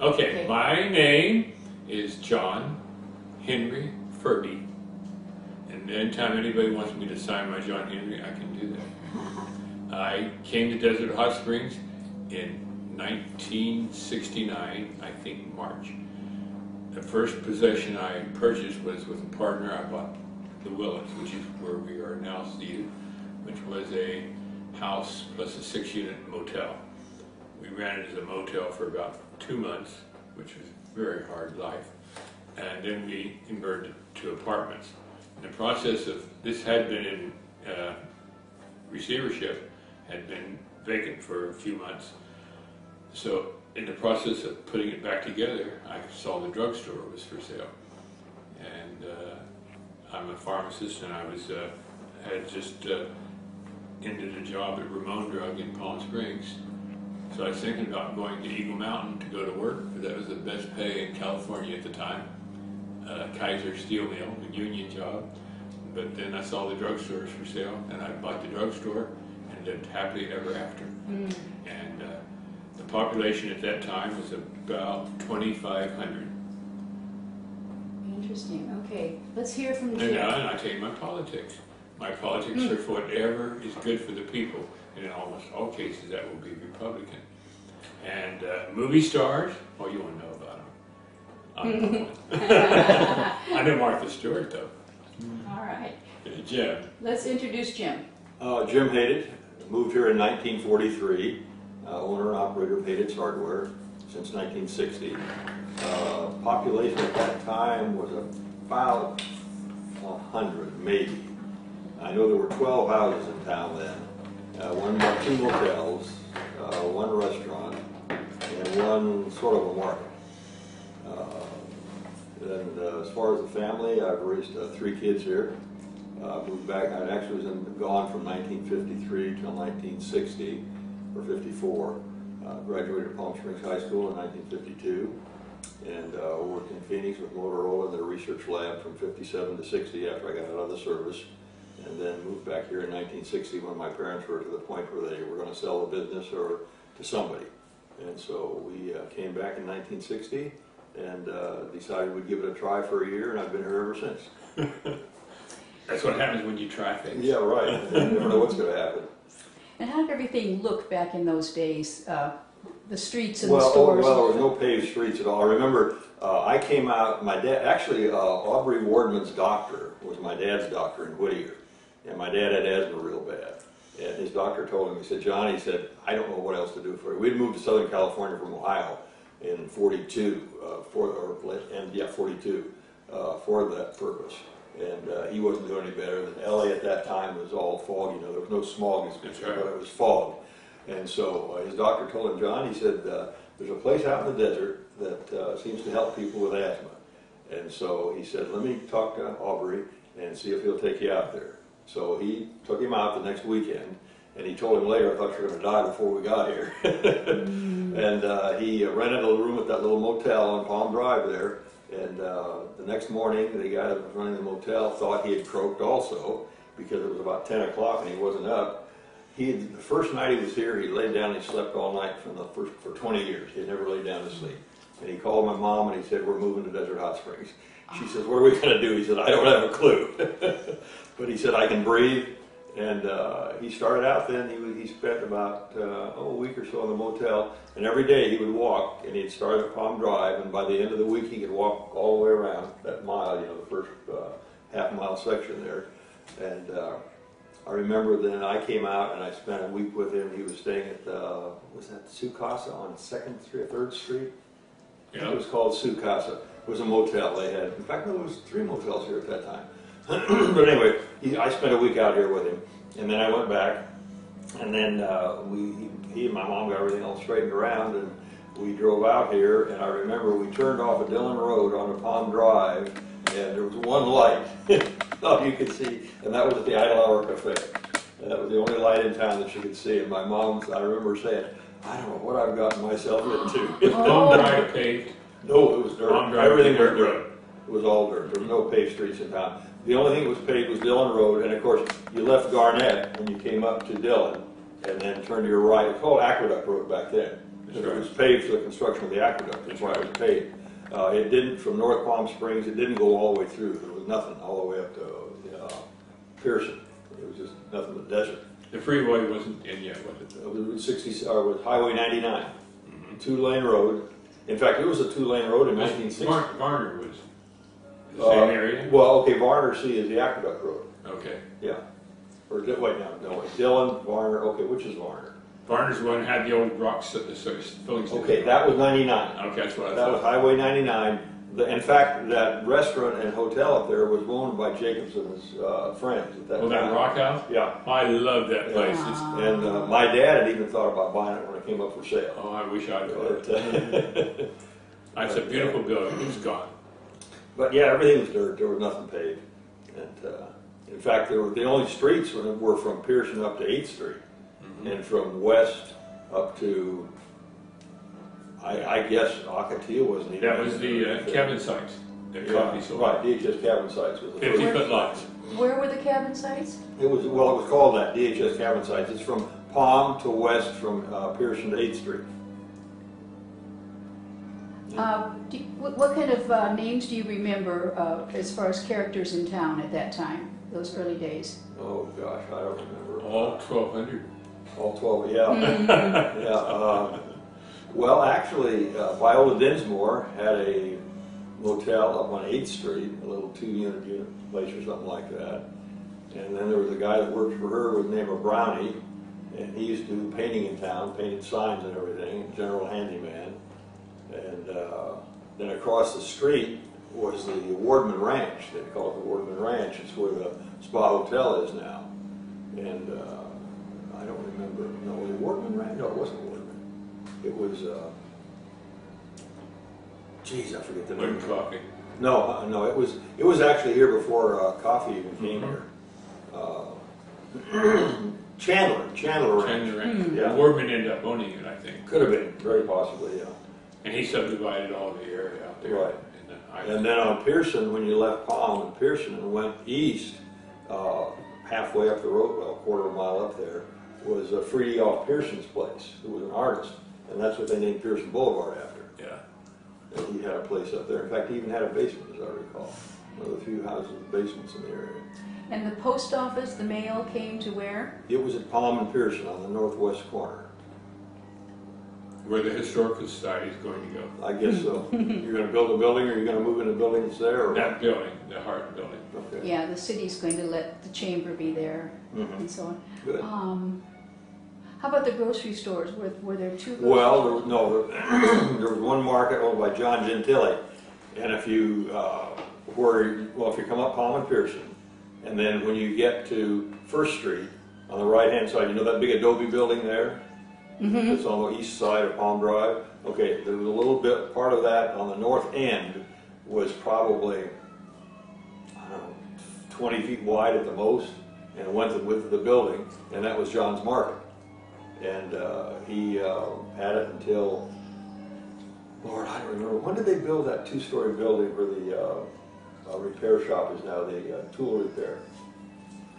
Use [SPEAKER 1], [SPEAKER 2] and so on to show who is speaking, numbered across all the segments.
[SPEAKER 1] Okay, my name is John Henry Furbee. And anytime anybody wants me to sign my John Henry, I can do that. I came to Desert Hot Springs in 1969, I think March. The first possession I purchased was with a partner. I bought the Willets, which is where we are now seated, which was a house plus a 6-unit motel. We ran it as a motel for about 2 months, which was a very hard life, and then we converted to apartments. In the process of, this had been in receivership, had been vacant for a few months. So in the process of putting it back together, I saw the drugstore was for sale. And I'm a pharmacist, and I was had just ended a job at Ramon Drug in Palm Springs. So I was thinking about going to Eagle Mountain to go to work, because that was the best pay in California at the time. Kaiser Steel Mill, a union job. But then I saw the drugstores for sale, and I bought the drugstore and lived happily ever after. And the population at that time was about 2,500.
[SPEAKER 2] Interesting. Okay, let's hear from Jim.
[SPEAKER 1] And now I take my politics. My politics are for whatever is good for the people, and in almost all cases that will be Republican. And movie stars, oh, you won't know about them. I know Martha Stewart, though.
[SPEAKER 2] All right.
[SPEAKER 1] Jim.
[SPEAKER 2] Let's introduce Jim.
[SPEAKER 3] Jim Haidet, moved here in 1943, owner and operator of Haidet's Hardware since 1960. Population at that time was about 100, maybe. I know there were 12 houses in town then, 2 motels, 1 restaurant, and 1 sort of a market. And as far as the family, I've raised 3 kids here. Moved back, I actually was gone from 1953 till 1960, or 54. Graduated Palm Springs High School in 1952, and worked in Phoenix with Motorola in their research lab from 57 to 60 after I got out of the service. And then moved back here in 1960 when my parents were to the point where they were going to sell the business or to somebody. And so we came back in 1960 and decided we'd give it a try for a year, and I've been here ever since.
[SPEAKER 1] That's what happens when you try things.
[SPEAKER 3] Yeah, right. You never know what's going to happen.
[SPEAKER 2] And how did everything look back in those days? The streets and the stores?
[SPEAKER 3] Well, there was no paved streets at all. I remember I came out, my dad, actually Aubrey Wardman's doctor was my dad's doctor in Whittier. And my dad had asthma real bad. And his doctor told him, he said, John, he said, I don't know what else to do for you. We'd moved to Southern California from Ohio in 42, 42, for that purpose. And he wasn't doing any better. And LA at that time was all fog, you know, there was no smog, but it was fog. And so his doctor told him, John, he said, there's a place out in the desert that seems to help people with asthma. And so he said, let me talk to Aubrey and see if he'll take you out there. So he took him out the next weekend, and he told him later, I thought you were going to die before we got here. And he rented a room at that little motel on Palm Drive there. And the next morning, the guy that was running the motel thought he had croaked also, because it was about 10 o'clock and he wasn't up. The first night he was here, he laid down and he slept all night for 20 years. He had never laid down to sleep. And he called my mom and he said, we're moving to Desert Hot Springs. She says, what are we going to do? He said, I don't have a clue. But he said, I can breathe. And he started out then, he spent about a week or so in the motel. And every day he would walk, and he'd start at Palm Drive, and by the end of the week he could walk all the way around that mile, you know, the first half-mile section there. And I remember then I came out and I spent a week with him. He was staying at, was that Sukasa on 2nd Street, 3rd Street? Yeah. It was called Sukasa. It was a motel they had. In fact, there was 3 motels here at that time. But anyway, I spent a week out here with him, and then I went back, and then he and my mom got everything all straightened around, and we drove out here, and I remember we turned off a Dillon Road on a Palm Drive, and there was one light, all you could see, and that was at the Idle Hour Cafe. And that was the only light in town that she could see, and my mom, I remember saying, I don't know what I've gotten myself into.
[SPEAKER 1] Palm Drive paved?
[SPEAKER 3] No, it was dirt.
[SPEAKER 1] Palm Drive
[SPEAKER 3] Everything was dirt. It was all dirt. There was no paved streets in town. The only thing that was paved was Dillon Road, and of course, you left Garnett when you came up to Dillon, and then turned to your right. It's called Aqueduct Road back then.
[SPEAKER 1] That's
[SPEAKER 3] It was paved for the construction of the aqueduct, that's why it was paved. It didn't, from North Palm Springs, it didn't go all the way through. There was nothing all the way up to Pearson. It was just nothing but desert.
[SPEAKER 1] The freeway wasn't in yet, was it?
[SPEAKER 3] It was 60, or was Highway 99, two-lane road. In fact, it was a two-lane road in 1960.
[SPEAKER 1] Varner was the same area?
[SPEAKER 3] Well, okay, Varner, see, is the aqueduct road.
[SPEAKER 1] Okay.
[SPEAKER 3] Yeah. Or, wait, no, Dillon, Varner, okay, which is Varner?
[SPEAKER 1] Varner's one that had the old rocks, filling station.
[SPEAKER 3] Okay, that was 99.
[SPEAKER 1] Okay, that's what I
[SPEAKER 3] That
[SPEAKER 1] thought.
[SPEAKER 3] was Highway 99. In fact, that restaurant and hotel up there was owned by Jacobs and his friends at that time.
[SPEAKER 1] that rock house?
[SPEAKER 3] Yeah.
[SPEAKER 1] I love that place.
[SPEAKER 3] And my dad had even thought about buying it when it came up for sale.
[SPEAKER 1] Oh, I wish I'd bought it. It's a beautiful building. It's gone.
[SPEAKER 3] But yeah, everything was dirt. There was nothing paved. And in fact, the only streets were from Pearson up to 8th Street, and from west up to, I guess, Ocotillo wasn't even.
[SPEAKER 1] That was the cabin sites. The coffee store.
[SPEAKER 3] Right, DHS cabin sites was the
[SPEAKER 1] 50-foot lots.
[SPEAKER 2] Where were the cabin sites?
[SPEAKER 3] It was called that, DHS cabin sites. It's from Palm to west from Pearson to 8th Street.
[SPEAKER 2] What kind of names do you remember as far as characters in town at that time, those early days?
[SPEAKER 3] Oh gosh, I don't remember.
[SPEAKER 1] All 1,200.
[SPEAKER 3] All 12, yeah. Yeah. Well, actually, Viola Dinsmore had a motel up on 8th Street, a little two-unit place or something like that. And then there was a guy that worked for her with the name of Brownie, and he used to do painting in town, painted signs and everything, general handyman. And then across the street was the Wardman Ranch. They call it the Wardman Ranch. It's where the Spa Hotel is now. And I don't remember. No, was it Wardman Ranch? No, it wasn't Wardman. It was, geez, I forget the name.
[SPEAKER 1] Wooden coffee.
[SPEAKER 3] No, no, it was actually here before coffee even came here. Chandler Ranch. Yeah.
[SPEAKER 1] Wardman ended up owning it, I think.
[SPEAKER 3] Could have been, very possibly, yeah.
[SPEAKER 1] And he subdivided all the area out there.
[SPEAKER 3] Right. And then on Pearson, when you left Palm and Pearson and went east, halfway up the road, well, a quarter of a mile up there, was Freddie off Pearson's place, who was an artist. And that's what they named Pearson Boulevard after.
[SPEAKER 1] Yeah.
[SPEAKER 3] And he had a place up there. In fact, he even had a basement, as I recall. One of the few houses with basements in the area.
[SPEAKER 2] And the post office, the mail came to where?
[SPEAKER 3] It was at Palm and Pearson on the northwest corner.
[SPEAKER 1] Where the Historical Society is going to go.
[SPEAKER 3] I guess so. You're going to build a building, or you're going to move in a building that's there? Or
[SPEAKER 1] That building, the Horton building.
[SPEAKER 3] Okay.
[SPEAKER 2] Yeah, the city's going to let the chamber be there and so on.
[SPEAKER 3] Good.
[SPEAKER 2] How about the grocery stores? Were there two grocery
[SPEAKER 3] Well,
[SPEAKER 2] stores?
[SPEAKER 3] there was one market owned by John Gentile, and if you if you come up Palm and Pearson, and then when you get to First Street on the right-hand side, you know that big adobe building there? It's on the east side of Palm Drive. Okay, there was a little bit, part of that on the north end was probably, I don't know, 20 feet wide at the most, and it went the width of the building, and that was John's Market. And he had it until, Lord, I don't remember, when did they build that two-story building where the repair shop is now, the tool repair?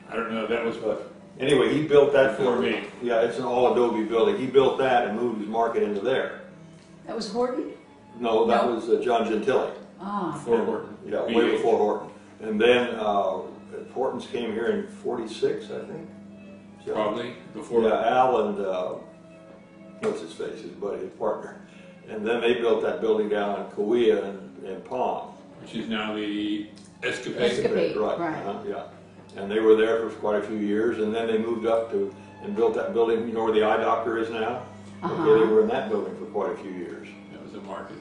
[SPEAKER 1] I don't know, that was what?
[SPEAKER 3] Anyway, he built that
[SPEAKER 1] For me.
[SPEAKER 3] Yeah, it's an all adobe building. He built that and moved his market into there.
[SPEAKER 2] That was Horton?
[SPEAKER 3] No, that was John Gentile.
[SPEAKER 2] Ah.
[SPEAKER 1] Before Horton.
[SPEAKER 3] Yeah, way before Horton. And then Horton's came here in '46, I think.
[SPEAKER 1] Probably before.
[SPEAKER 3] Yeah, Al and what's his face, his buddy, his partner. And then they built that building down in Cahuilla and Palm.
[SPEAKER 1] Which is now the Escapade.
[SPEAKER 2] Escapade,
[SPEAKER 3] Right.
[SPEAKER 2] right.
[SPEAKER 3] Yeah. And they were there for quite a few years, and then they moved up to and built that building. You know where the eye doctor is now? Okay, they were in that building for quite a few years.
[SPEAKER 1] That was a market.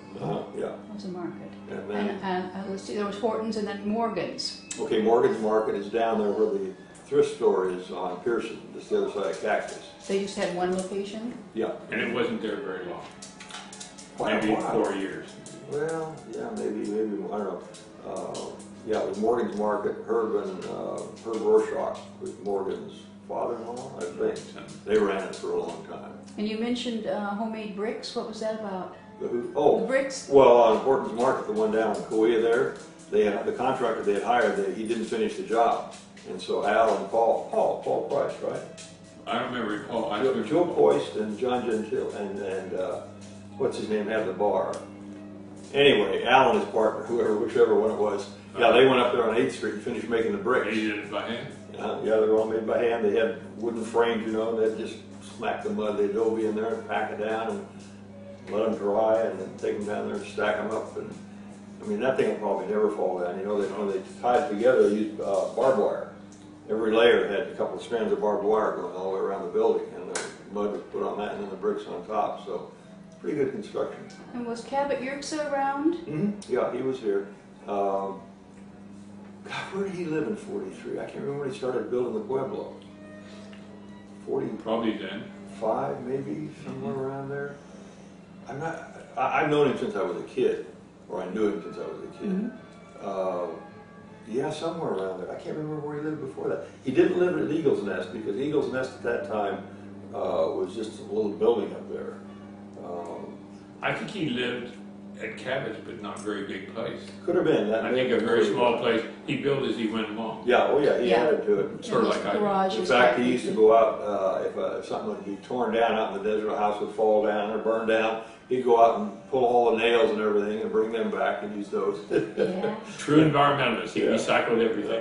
[SPEAKER 3] Yeah.
[SPEAKER 2] That was a market.
[SPEAKER 3] And then,
[SPEAKER 2] And let's see, there was Horton's and then Morgan's.
[SPEAKER 3] okay, Morgan's Market is down there where the thrift store is on Pearson, just the other side of Cactus.
[SPEAKER 2] They just had one location?
[SPEAKER 3] Yeah.
[SPEAKER 1] And it wasn't there very long.
[SPEAKER 3] Quite a
[SPEAKER 1] Maybe
[SPEAKER 3] while.
[SPEAKER 1] 4 years.
[SPEAKER 3] Well, yeah, maybe, I don't know. Yeah, it was Morgan's Market. Herb Rorschach was Morgan's father-in-law, I think. They ran it for a long time.
[SPEAKER 2] And you mentioned homemade bricks. What was that about?
[SPEAKER 3] The who?
[SPEAKER 2] The
[SPEAKER 3] Oh,
[SPEAKER 2] bricks?
[SPEAKER 3] well, on Horton's Market, the one down in Cahuilla there, they had, the contractor they had hired, he didn't finish the job. And so Al and Paul Price, right?
[SPEAKER 1] I don't remember recall. I
[SPEAKER 3] Joe Poist and John Gentile and what's his name had the bar. Anyway, Alan, his partner, whichever one it was. Yeah, they went up there on 8th Street and finished making the bricks.
[SPEAKER 1] They did it by hand.
[SPEAKER 3] Yeah, they were all made by hand. They had wooden frames, you know, and they'd just smack the mud. They'd go in there and pack it down and let them dry and then take them down there and stack them up. And I mean, that thing will probably never fall down. You know, when they tied it together, they used barbed wire. Every layer had a couple of strands of barbed wire going all the way around the building, and the mud was put on that and then the bricks on top. So, pretty good construction.
[SPEAKER 2] And was Cabot Yerxa around?
[SPEAKER 3] Mm-hmm. Yeah, he was here. God, where did he live in 43? I can't remember when he started building the Pueblo. 40.
[SPEAKER 1] Probably then.
[SPEAKER 3] 5, maybe, somewhere around there. I've known him since I was a kid, or I knew him since I was a kid. Yeah, somewhere around there. I can't remember where he lived before that. He didn't live at Eagle's Nest, because Eagle's Nest at that time was just a little building up there.
[SPEAKER 1] I think he lived at Cabot, but not a very big place.
[SPEAKER 3] Could have been.
[SPEAKER 1] I think a very small place. He built as he went along.
[SPEAKER 3] Yeah, oh yeah, he added to it.
[SPEAKER 1] Sort of like I did.
[SPEAKER 2] Garage.
[SPEAKER 3] In fact, he used to go out, if something would be torn down out in the desert, a house would fall down or burn down, he'd go out and pull all the nails and everything and bring them back and use those.
[SPEAKER 2] Yeah.
[SPEAKER 1] True environmentalist. He
[SPEAKER 3] Yeah.
[SPEAKER 1] recycled everything.